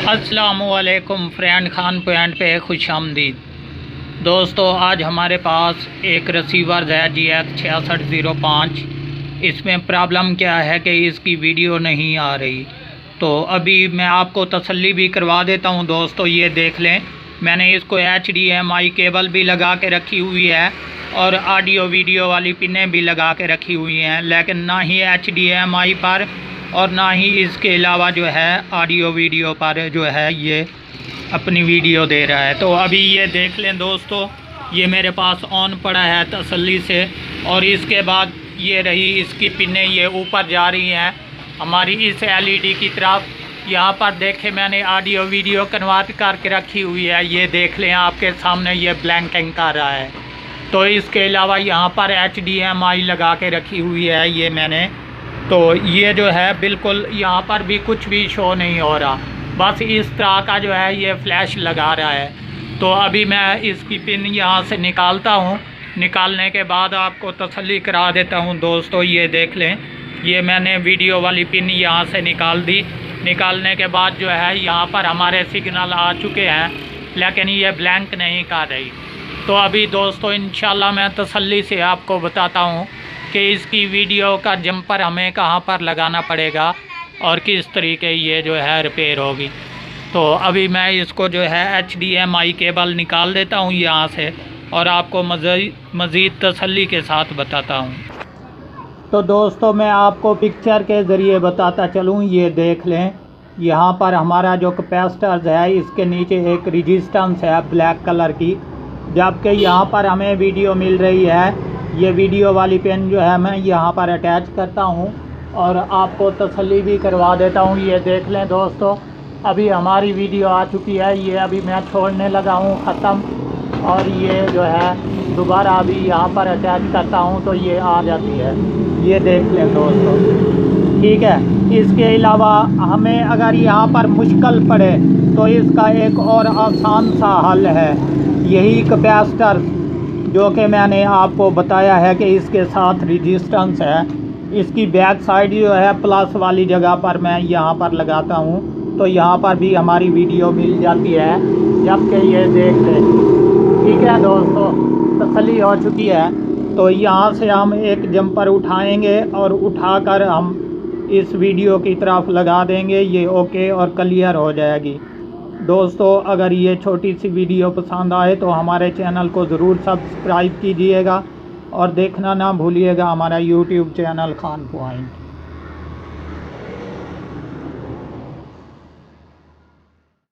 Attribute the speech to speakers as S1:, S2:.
S1: अस्सलामुअलैकुम friend, Khan point पे खुशामदीद। दोस्तों, आज हमारे पास एक रिसीवर है GX6605। इसमें प्रॉब्लम क्या है कि इसकी वीडियो नहीं आ रही। तो अभी मैं आपको तसल्ली भी करवा देता हूं। दोस्तों, ये देख लें, मैंने इसको HDMI केबल भी लगा के रखी हुई है और ऑडियो वीडियो वाली पिनें भी लगा के रखी हुई हैं, लेकिन ना ही HDMI पर और ना ही इसके अलावा जो है ऑडियो वीडियो पर जो है ये अपनी वीडियो दे रहा है। तो अभी ये देख लें दोस्तों, ये मेरे पास ऑन पड़ा है तसल्ली से, और इसके बाद ये रही इसकी पिनें, ये ऊपर जा रही हैं हमारी इस LED की तरफ। यहाँ पर देखें, मैंने ऑडियो वीडियो कन्वर्ट करके रखी हुई है। ये देख लें, आपके सामने ये ब्लैंकिंग कर रहा है। तो इसके अलावा यहाँ पर HDMI लगा के रखी हुई है ये मैंने। तो ये जो है बिल्कुल यहाँ पर भी कुछ भी शो नहीं हो रहा, बस इस तरह का जो है ये फ्लैश लगा रहा है। तो अभी मैं इसकी पिन यहाँ से निकालता हूँ। निकालने के बाद आपको तसल्ली करा देता हूँ। दोस्तों, ये देख लें, ये मैंने वीडियो वाली पिन यहाँ से निकाल दी। निकालने के बाद जो है यहाँ पर हमारे सिग्नल आ चुके हैं, लेकिन ये ब्लैंक नहीं कर रही। तो अभी दोस्तों इंशाल्लाह मैं तसल्ली से आपको बताता हूँ कि इसकी वीडियो का जंपर हमें कहाँ पर लगाना पड़ेगा और किस तरीके ये जो है रिपेयर होगी। तो अभी मैं इसको जो है HDMI केबल निकाल देता हूँ यहाँ से और आपको मज़ीद तसल्ली के साथ बताता हूँ। तो दोस्तों, मैं आपको पिक्चर के ज़रिए बताता चलूँ। ये देख लें, यहाँ पर हमारा जो कैपेसिटर है इसके नीचे एक रेजिस्टेंस है ब्लैक कलर की, जबकि यहाँ पर हमें वीडियो मिल रही है। ये वीडियो वाली पेन जो है मैं यहाँ पर अटैच करता हूँ और आपको तसल्ली भी करवा देता हूँ। ये देख लें दोस्तों, अभी हमारी वीडियो आ चुकी है। ये अभी मैं छोड़ने लगा हूँ ख़त्म, और ये जो है दोबारा अभी यहाँ पर अटैच करता हूँ तो ये आ जाती है। ये देख लें दोस्तों, ठीक है। इसके अलावा हमें अगर यहाँ पर मुश्किल पड़े तो इसका एक और आसान सा हल है, यही कैपेसिटर जो कि मैंने आपको बताया है कि इसके साथ रेजिस्टेंस है। इसकी बैक साइड जो है प्लस वाली जगह पर मैं यहाँ पर लगाता हूँ, तो यहाँ पर भी हमारी वीडियो मिल जाती है। जबकि ये देख लें, ठीक है दोस्तों, तसल्ली हो चुकी है। तो यहाँ से हम एक जंपर उठाएंगे और उठाकर हम इस वीडियो की तरफ लगा देंगे। ये ओके और क्लियर हो जाएगी। दोस्तों, अगर ये छोटी सी वीडियो पसंद आए तो हमारे चैनल को ज़रूर सब्सक्राइब कीजिएगा और देखना ना भूलिएगा हमारा YouTube चैनल खान पॉइंट।